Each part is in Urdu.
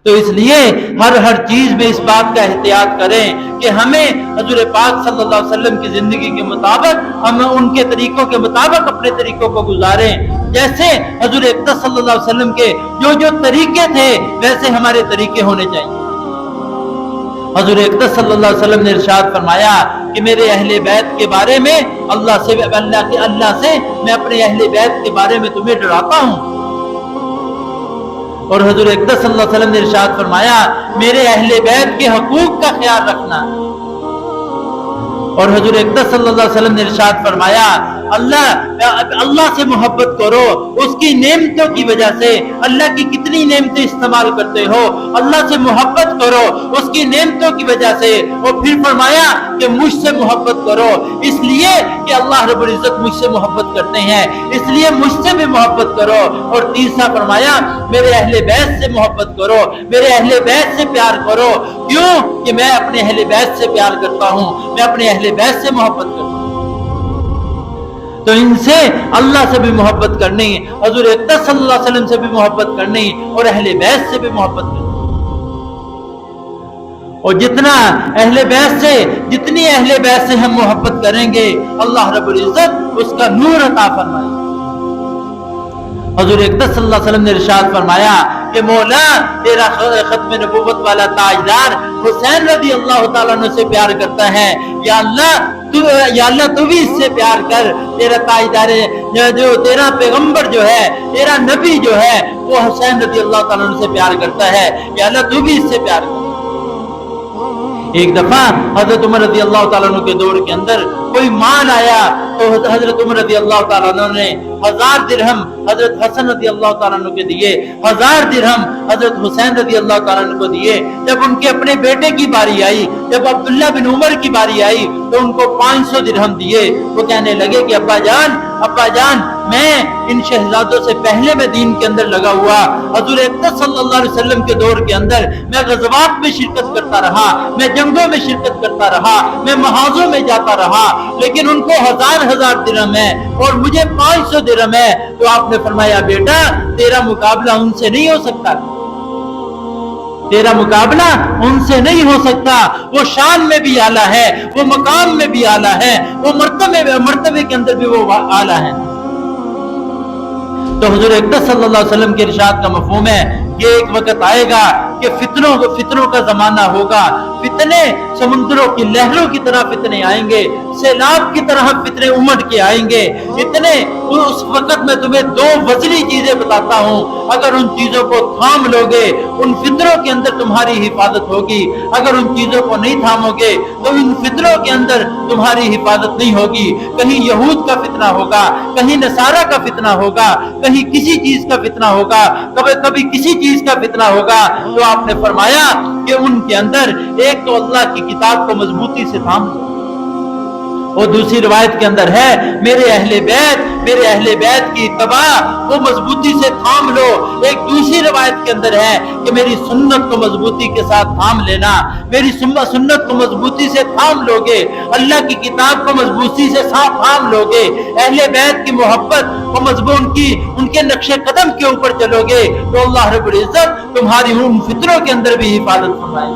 تو اس لیے ہر چیز میں اس بات کا احتیاط کریں کہ ہمیں حضور پاک صلی اللہ علیہ وسلم کی زندگی کے مطابق ہم ان کے طریقوں کے مطابق اپنے طریقوں کو گزاریں. جیسے حضور اقدس صلی اللہ علیہ وسلم کے جو طریقے تھے ویسے ہمارے طریقے ہونے چاہیے. حضور اقدس صلی اللہ علیہ وسلم نے ارشاد فرمایا کہ میرے اہل بیت کے بارے میں اللہ سے میں اپنے اہل بیت کے بارے میں تمہیں ڈراتا ہوں. اور حضور اقدس صلی اللہ علیہ وسلم نے ارشاد فرمایا میرے اہل بیت کے حقوق کا خیال رکھنا. اور حضور اقدس صلی اللہ علیہ وسلم نے ارشاد فرمایا اللہ سے محبت کرو اس کی نعمتوں کی وجہ سے. اللہ کی کتنی نعمتیں استعمال کرتے ہو, اللہ سے محبت کرو اس کی نعمتوں کی وجہ سے. اور پھر فرمایا کہ مجھ سے محبت کرو اس لیے کہ اللہ رب العزت مجھ سے محبت کرتے ہیں, اس لیے مجھ سے بھی محبت کرو. اور تیسرا فرمایا میرے اہل بیت سے محبت کرو, میرے اہل بیت سے پیار کرو. کیوں کہ میں اپنے اہل بیت سے پیار کرتا ہوں, میں اپنے اہل بیت سے محبت کرتا ہوں. تو ان سے اللہ سے بھی محبت کرنی, حضور اقدس صلی اللہ علیہ وسلم سے بھی محبت کرنی اور اہل بیت سے بھی محبت کرنی. اور جتنی اہل بیت سے ہم محبت کریں گے اللہ رب العزت اس کا نور عطا فرمائے. حضور اقدس صلی اللہ علیہ وسلم نے ارشاد فرمایا کہ مولا تیرا ختم نبوت والا تاجدار حسین رضی اللہ تعالیٰ عنہ سے پیار کرتا ہے, یا اللہ تو بھی اس سے پیار کر. تیرا تاجدار جو تیرا پیغمبر جو ہے, تیرا نبی جو ہے وہ حسین رضی اللہ تعالیٰ عنہ سے پیار کرتا ہے, یا اللہ تو بھی اس سے پیار کر. ایک دفعہ حضرت عمر رضی اللہ تعالیٰ عنہ کے دور کے اندر کوئی مال آیا تو حضرت عمر رضی اللہ تعالیٰ عنہ نے 1000 درہم حضرت حسن رضی اللہ تعالیٰ عنہ کو دیے, 1000 درہم حضرت حسین رضی اللہ تعالیٰ عنہ کو دیے. جب ان کے اپنے بیٹے کی باری آئی, جب عبداللہ بن عمر کی باری آئی تو ان کو 500 درہم دیے. وہ کہنے لگے کہ ابا جان میں ان شہزادوں سے پہلے میں دین کے اندر لگا ہوا, حضور اقدس صلی اللہ علیہ وسلم کے دور کے اندر میں غزوات میں شرکت کرتا رہا, میں جنگوں میں شرکت کرتا رہا, میں محاذوں میں جاتا رہا, لیکن ان کو 1000 درہم ہے اور مجھے 500 درہم ہے. تو آپ نے فرمایا بیٹا تیرا مقابلہ ان سے نہیں ہو سکتا, تیرا مقابلہ ان سے نہیں ہو سکتا. وہ شان میں بھی اعلیٰ ہے, وہ مقام میں بھی اعلیٰ ہے, وہ مرتبے کے اندر بھی وہ اعلیٰ ہے. تو حضور اقدس صلی اللہ علیہ وسلم کے ارشاد کا مفہوم ہے کہ ایک وقت آئے گا کہ فتنوں کا زمانہ ہوگا. فتنے سمندروں کی لہروں کی طرح فتنے آئیں گے, سیلاب کی طرح فتنے امڑ کے آئیں گے. اس وقت میں تمہیں 2 وزنی چیزیں بتاتا ہوں, اگر ان چیزوں کو تھام لو گے ان فتنوں کے اندر تمہاری حفاظت ہوگی, اگر ان چیزوں کو نہیں تھامو گے تو ان فتنوں کے اندر تمہاری حفاظت نہیں ہوگی. کہیں یہود کا فتنہ ہوگا, کہیں نصارہ کا فتنہ ہوگا, کہیں کسی چیز کا فتنہ ہوگا, کبھی کسی چیز کا فتنہ ہوگا. تو آپ نے فرمایا کہ ان کے اندر ایک تو اللہ کی کتاب کو مضبوطی سے تھام لو, اور دوسری روایت کے اندر ہے میرے اہل بیت کی اتباع کو مضبوطی سے تھام لو. ایک دوسری روایت کے اندر ہے کہ میری سنت کو مضبوطی کے ساتھ تھام لینا, میری سنت کو مضبوطی سے تھام لو گے, اللہ کی کتاب کو مضبوطی سے تھام لو گے, اہل بیت کی محبت کو مضبوط کی ان کے نقش قدم کے اوپر چلو گے تو اللہ رب العزت تمہاری ان فتنوں کے اندر بھی حفاظت فرمائے.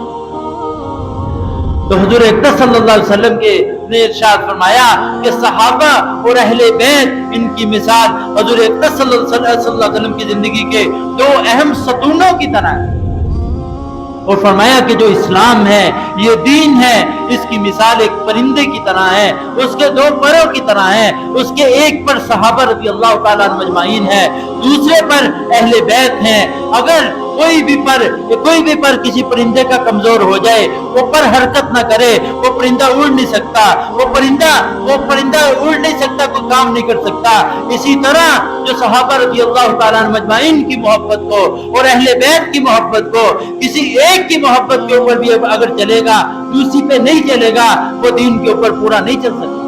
تو حضور اقدس صلی اللہ علیہ وسلم کے نے ارشاد فرمایا کہ صحابہ اور اہل بیت ان کی مثال حضور اقدس صلی اللہ علیہ وسلم کی زندگی کے 2 اہم ستونوں کی طرح ہے. اور فرمایا کہ جو اسلام ہے, یہ دین ہے, اس کی مثال ایک پرندے کی طرح ہے, اس کے 2 پروں کی طرح ہے. اس کے ایک پر صحابہ رضی اللہ تعالیٰ عنہ مجمعین ہے, دوسرے پر اہل بیت ہیں. اگر کوئی بھی پر کسی پرندے کا کمزور ہو جائے, وہ پر حرکت نہ کرے, وہ پرندہ اڑ نہیں سکتا, وہ پرندہ اڑ نہیں سکتا, کوئی کام نہیں کر سکتا. اسی طرح جو صحابہ رضی اللہ تعالیٰ عنہ مجمعین کی محبت کو اور اہل بیت کی محبت کو, کسی ایک کی محبت کے اوپر بھی اگر چلے گا, دوسری پہ نہیں چلے گا, وہ دین کے اوپر پورا نہیں چل سکتا.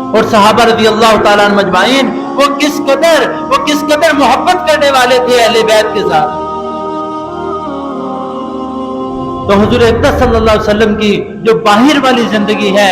اور صحابہ رضی اللہ تعالیٰ عنہ مجمعین وہ کس قدر محبت کرنے والے تھے اہل بیت کے ساتھ. تو حضور اقدس صلی اللہ علیہ وسلم کی جو باہر والی زندگی ہے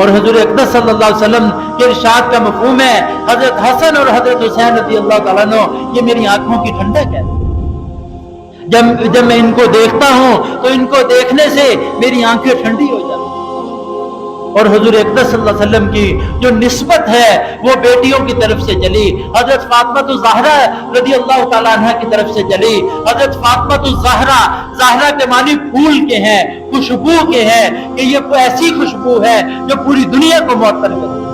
اور حضور اقدس صلی اللہ علیہ وسلم کے ارشاد کا مفہوم ہے حضرت حسن اور حضرت حسین رضی اللہ تعالیٰ عنہ یہ میری آنکھوں کی ٹھنڈک ہے. جب میں ان کو دیکھتا ہوں تو ان کو دیکھنے سے میری آنکھیں ٹھنڈی ہو جاتی. اور حضور اقدس صلی اللہ علیہ وسلم کی جو نسبت ہے وہ بیٹیوں کی طرف سے چلی. حضرت فاطمہ الزہرا رضی اللہ تعالیٰ عنہ کی طرف سے چلی. حضرت فاطمہ الزہرا، زہرا کے معنی پھول کے ہیں، خوشبو کے ہیں، کہ یہ ایسی خوشبو ہے جو پوری دنیا کو معطر کرتی ہے.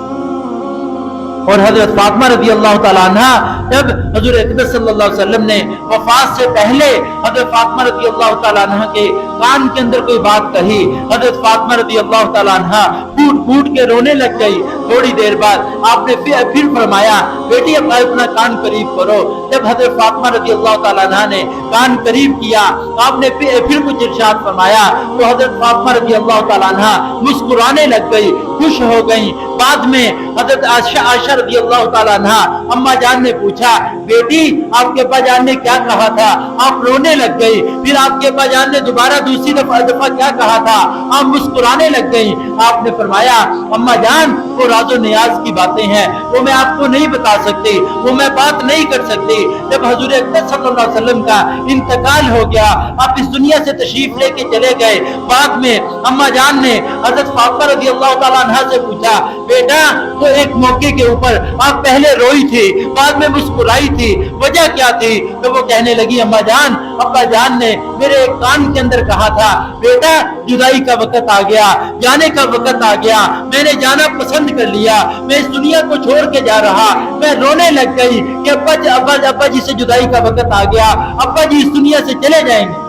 اور حضرت فاطمہ رضی اللہ تعالیٰ عنہ جب حضور اقدس صلی اللہ علیہ وسلم نے وفات سے پہلے حضرت فاطمہ رضی اللہ تعالیٰ عنہ کے کان کے اندر کوئی بات کہی، حضرت فاطمہ رضی اللہ تعالیٰ عنہ پھوٹ پھوٹ کے رونے لگ گئی. تھوڑی دیر بعد آپ نے پھر فرمایا بیٹی اپنا کان قریب کرو. جب حضرت فاطمہ رضی اللہ تعالیٰ عنہ نے کان قریب کیا آپ نے پھر کچھ ارشاد فرمایا تو حضرت فاطمہ رضی اللہ تعالیٰ عنہ مسکرانے لگ گئی، خوش ہو گئی. بعد میں حضرت عائشہ رضی اللہ تعالیٰ عنہ اما جان نے پوچھا بیٹی آپ کے ابا جان نے کیا کہا تھا؟ آپ رونے لگ گئی. پھر آپ کے ابا جان نے دوبارہ دوسری دفعہ کیا کہا تھا؟ آپ مسکرانے لگ گئی. آپ نے فرمایا اما جان وہ راز و نیاز کی باتیں ہیں، وہ میں آپ کو نہیں بتا سکتی، وہ میں بات نہیں کر سکتی. جب حضور اقدس صلی اللہ علیہ وسلم کا انتقال ہو گیا آپ اس دنیا سے تشریف لے کے چلے گئے. بعد میں اما جان نے حضرت فاطمہ رضی اللہ تعالیٰ عنہ سے پوچھا بیٹا تو ایک موقع کے اوپر آپ پہلے روئی تھی بعد میں مسکرائی تھی، وجہ کیا تھی؟ تو وہ کہنے لگی اما جان ابا جان نے میرے ایک کان کے اندر کہا تھا بیٹا جدائی کا وقت آ گیا، جانے کا وقت آ گیا، میں نے جانا پسند کر لیا، میں اس دنیا کو چھوڑ کے جا رہا. میں رونے لگ گئی کہ ابا جی سے جدائی کا وقت آ گیا، ابا جی اس دنیا سے چلے جائیں گے.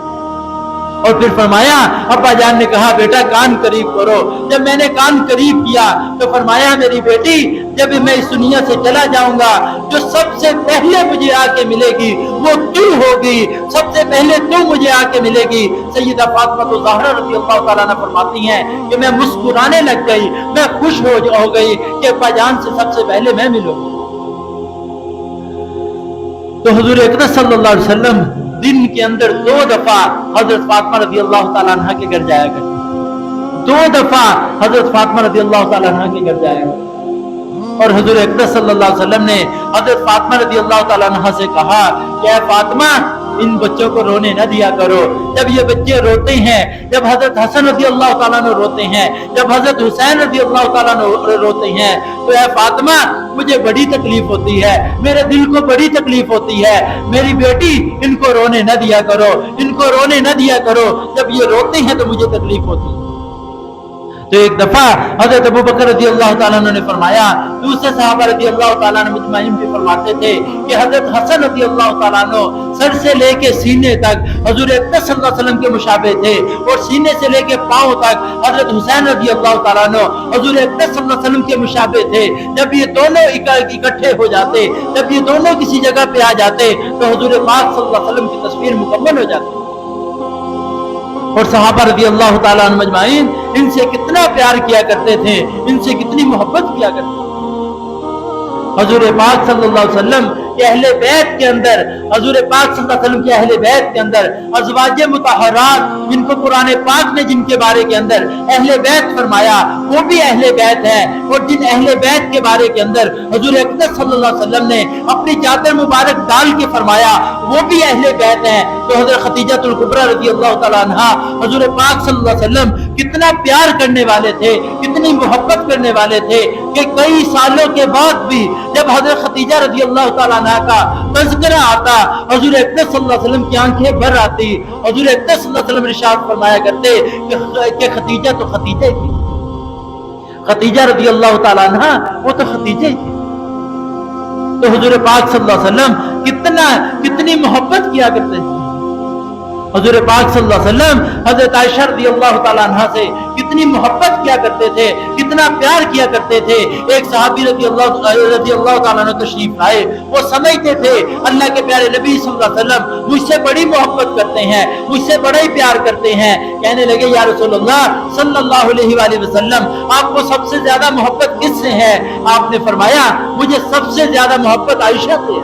اور پھر فرمایا ابا جان نے کہا بیٹا کان قریب کرو. جب میں نے کان قریب کیا تو فرمایا میری بیٹی جب میں اس دنیا سے چلا جاؤں گا جو سب سے پہلے مجھے آ کے ملے گی وہ تو ہوگی، سب سے پہلے تو مجھے آ کے ملے گی. سیدہ فاطمہ الزہرا رضی اللہ تعالیٰ عنہ فرماتی ہیں کہ میں مسکرانے لگ گئی، میں خوش ہو گئی کہ ابا جان سے سب سے پہلے میں ملوں. تو حضور اقدس صلی اللہ علیہ وسلم دن کے اندر 2 دفعہ حضرت فاطمہ رضی اللہ تعالیٰ عنہ کے گھر جایا کرتے. 2 دفعہ حضرت فاطمہ رضی اللہ تعالیٰ عنہ کے گھر جایا کرتے. اور حضور اقدس صلی اللہ علیہ وسلم نے حضرت فاطمہ رضی اللہ تعالیٰ عنہ سے کہا کہ اے فاطمہ ان بچوں کو رونے نہ دیا کرو. جب یہ بچے روتے ہیں، جب حضرت حسن رضی اللہ تعالیٰ عنہ روتے ہیں، جب حضرت حسین رضی اللہ تعالیٰ عنہ روتے ہیں تو اے فاطمہ مجھے بڑی تکلیف ہوتی ہے، میرے دل کو بڑی تکلیف ہوتی ہے. میری بیٹی ان کو رونے نہ دیا کرو، ان کو رونے نہ دیا کرو، جب یہ روتے ہیں تو مجھے تکلیف ہوتی ہے. تو ایک دفعہ حضرت ابوبکر رضی اللہ تعالیٰ عنہ نے فرمایا، دوسرے صحابہ رضی اللہ تعالیٰ عنہ مجمعین بھی فرماتے تھے کہ حضرت حسن رضی اللہ تعالیٰ عنہ سر سے لے کے سینے تک حضور اقدس صلی اللہ علیہ وسلم کے مشابہ تھے، اور سینے سے لے کے پاؤں تک حضرت حسین رضی اللہ تعالیٰ عنہ حضور اقدس صلی اللہ علیہ وسلم کے مشابہ تھے. جب یہ دونوں اکٹھے ہو جاتے، جب یہ دونوں کسی جگہ پہ آ جاتے تو حضور پاک صلی اللہ علیہ وسلم کی تصویر مکمل ہو جاتی. اور صحابہ رضی اللہ تعالیٰ عنہ مجمعین ان سے کتنا پیار کیا کرتے تھے، ان سے کتنی محبت کیا کرتے تھے. حضور پاک صلی اللہ علیہ وسلم کے اہل بیت کے اندر، حضور پاک صلی اللہ علیہ وسلم کے اہل بیت کے اندر ازواج مطہرات جن کو قرآن پاک نے جن کے بارے کے اندر اہل بیت فرمایا وہ بھی اہل بیت ہے. اور جن اہل بیت کے بارے کے اندر حضور اقدس صلی اللہ علیہ وسلم نے اپنی چادر مبارک ڈال کے فرمایا وہ بھی اہل بیت ہیں. تو حضرت خدیجہ الکبریٰ رضی اللہ تعالیٰ عنہا حضور پاک صلی اللہ علیہ وسلم کتنا پیار کرنے والے تھے، کتنی محبت کرنے والے تھے کہ کئی سالوں کے بعد بھی جب حضرت خدیجہ رضی اللہ تعالیٰ عنہ کا تذکرہ آتا حضور اقدس صلی اللہ علیہ وسلم کی آنکھیں بھر آتی. حضور اقدس صلی اللہ علیہ وسلم ارشاد فرمایا کرتے کہ خدیجہ تو خدیجہ تھی، خدیجہ رضی اللہ تعالیٰ عنہ وہ تو خدیجہ تھی. تو حضور پاک صلی اللہ علیہ وسلم کتنی محبت کیا کرتے تھے. حضور پاک صلی اللہ علیہ وسلم حضرت عائشہ رضی اللہ تعالیٰ عنہ سے کتنی محبت کیا کرتے تھے، کتنا پیار کیا کرتے تھے. ایک صحابی رضی اللہ تعالیٰ عنہ تشریف لائے، وہ سمجھتے تھے اللہ کے پیارے نبی صلی اللہ علیہ وسلم مجھ سے بڑی محبت کرتے ہیں، مجھ سے بڑا ہی پیار کرتے ہیں. کہنے لگے یا رسول اللہ صلی اللہ علیہ وآلہ وسلم آپ کو سب سے زیادہ محبت کس سے ہے؟ آپ نے فرمایا مجھے سب سے زیادہ محبت عائشہ سے ہے.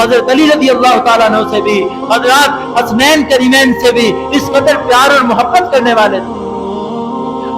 حضرت علی رضی اللہ تعالیٰ عنہ سے بھی، حضرات حسنین کریمین سے بھی اس قدر پیار اور محبت کرنے والے تھے۔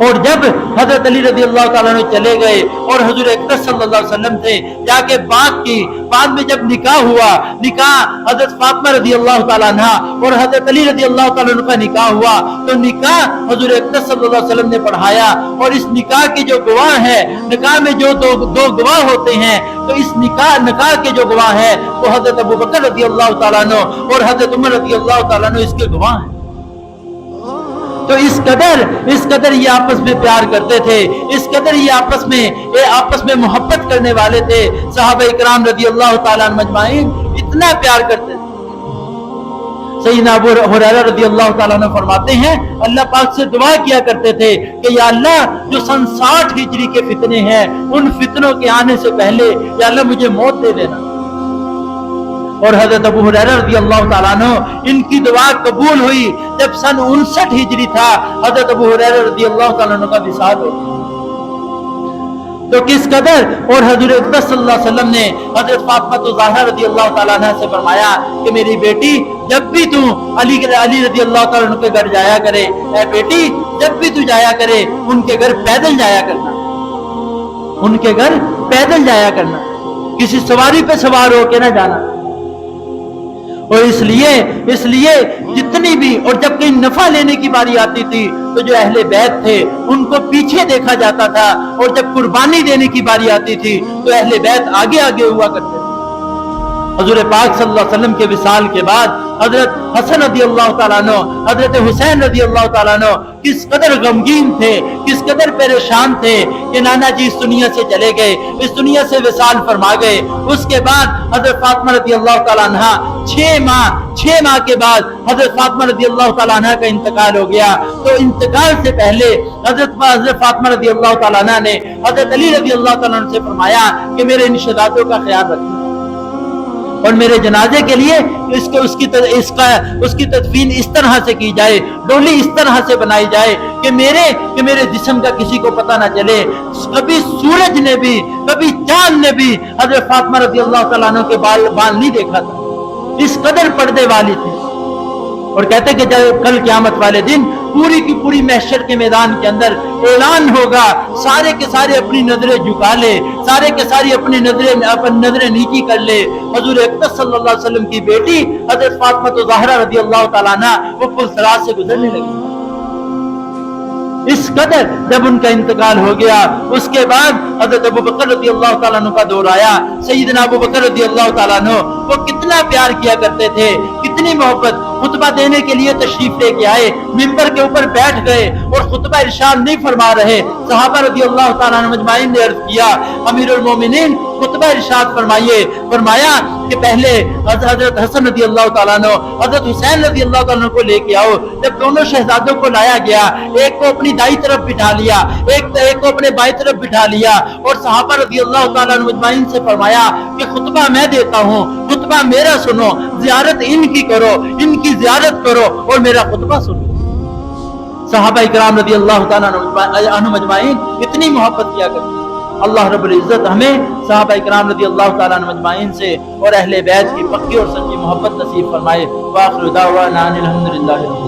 اور جب حضرت علی رضی اللہ تعالیٰ عنہ چلے گئے اور حضور اکرم صلی اللہ علیہ وسلم سے جا کے بات کی، بعد میں جب نکاح ہوا، نکاح حضرت فاطمہ رضی اللہ تعالیٰ عنہ اور حضرت علی رضی اللہ تعالیٰ عنہ کا نکاح ہوا، تو نکاح حضور اکرم صلی اللہ علیہ وسلم نے پڑھایا، اور اس نکاح کے جو گواہ ہے، نکاح میں جو دو گواہ ہوتے ہیں، تو اس نکاح کے جو گواہ ہے وہ حضرت ابوبکر رضی اللہ تعالیٰ عنہ اور حضرت عمر رضی اللہ تعالیٰ عنہ اس کے گواہ ہیں۔ تو اس قدر یہ آپس میں پیار کرتے تھے، اس قدر یہ آپس میں محبت کرنے والے تھے۔ صحابہ اکرام رضی اللہ تعالیٰ عنہ اجمعین اتنا پیار کرتے تھے۔ سیدنا ابو ہریرہ رضی اللہ تعالیٰ عنہ فرماتے ہیں اللہ پاک سے دعا کیا کرتے تھے کہ یا اللہ جو سن 60 ہجری کے فتنے ہیں ان فتنوں کے آنے سے پہلے یا اللہ مجھے موت دے دینا۔ اور حضرت ابو ہریرہ رضی اللہ تعالیٰ عنہ ان کی دعا قبول ہوئی جب سن 59 ہجری تھا، حضرت ابو ہریرہ رضی اللہ تعالیٰ عنہ کا وصال ہو گیا۔ تو کس قدر، اور حضور اکرم صلی اللہ علیہ وسلم نے حضرت فاطمہ زہرا رضی اللہ تعالیٰ عنہ سے فرمایا کہ میری بیٹی جب بھی تو علی رضی اللہ تعالیٰ عنہ کے گھر جایا کرے، اے بیٹی جب بھی تو جایا کرے ان کے گھر پیدل جایا کرنا، ان کے گھر پیدل جایا کرنا، کسی سواری پہ سوار ہو کے نہ جانا۔ اور اس لیے جتنی بھی، اور جب کہیں نفع لینے کی باری آتی تھی تو جو اہل بیت تھے ان کو پیچھے دیکھا جاتا تھا، اور جب قربانی دینے کی باری آتی تھی تو اہل بیت آگے ہوا کرتے تھے۔ حضور پاک صلی اللہ علیہ وسلم کے وصال کے بعد حضرت حسن رضی اللہ تعالیٰ عنہ، حضرت حسین رضی اللہ تعالیٰ عنہ کس قدر غمگین تھے، کس قدر پریشان تھے کہ نانا جی اس دنیا سے چلے گئے، اس دنیا سے وصال فرما گئے۔ اس کے بعد حضرت فاطمہ رضی اللہ تعالیٰ عنہ 6 ماہ کے بعد حضرت فاطمہ رضی اللہ تعالیٰ عنہ کا انتقال ہو گیا۔ تو انتقال سے پہلے حضرت فاطمہ رضی اللہ تعالیٰ عنہ نے حضرت علی رضی اللہ تعالیٰ عنہ سے فرمایا کہ میرے ان شہداؤں کا خیال رکھنا، اور میرے جنازے کے لیے اس کی تدفین اس طرح سے کی جائے، ڈولی اس طرح سے بنائی جائے کہ میرے جسم کا کسی کو پتہ نہ چلے۔ کبھی سورج نے بھی، کبھی چاند نے بھی حضرت فاطمہ رضی اللہ تعالیٰ عنہ کے بال نہیں دیکھا تھا، اس قدر پردے والی تھی۔ اور کہتے کہ جب کل قیامت والے دن پوری کی پوری محشر کے میدان کے اندر اعلان ہوگا، سارے کے سارے اپنی نظریں جھکا لے، سارے کے سارے اپنی نظریں نیچی کر لے۔ حضور اکرم صلی اللہ علیہ وسلم کی بیٹی حضرت فاطمہ زہرا رضی اللہ تعالیٰ عنہ وہ پل صراط سے گزرنے لگی۔ اس قدر جب ان کا انتقال ہو گیا، اس کے بعد حضرت ابوبکر رضی اللہ تعالیٰ عنہ کا دور آیا۔ سیدنا ابوبکر رضی اللہ تعالیٰ عنہ وہ کتنا پیار کیا کرتے تھے، کتنی محبت۔ خطبہ دینے کے لیے تشریف لے کے آئے، منبر کے اوپر بیٹھ گئے اور خطبہ ارشاد نہیں فرما رہے۔ صحابہ رضی اللہ تعالیٰ عنہ مجمعین نے عرض کیا امیر المومنین خطبہ ارشاد فرمائیے۔ فرمایا کہ پہلے حضرت حسن رضی اللہ تعالیٰ عنہ، حضرت حسین رضی اللہ تعالیٰ عنہ کو لے کے آؤ۔ جب دونوں شہزادوں کو لایا گیا، ایک کو اپنی دائیں طرف بٹھا لیا، ایک کو اپنے بائیں طرف بٹھا لیا، اور صحابہ رضی اللہ تعالیٰ عنہ مجمعین سے فرمایا کہ خطبہ میں دیتا ہوں، خطبہ میرا سنو، زیارت ان کی کرو، ان کی زیارت کرو اور میرا خطبہ سنو۔ صحابہ اکرام رضی اللہ تعالیٰ عنہ مجمعین اتنی محبت کیا کرتے ہیں۔ اللہ رب العزت ہمیں صحابہ اکرام رضی اللہ تعالیٰ عنہ مجمعین سے اور اہل بیت کی پکی اور سچی محبت نصیب فرمائے۔ وآخر دعوانا الحمدللہ۔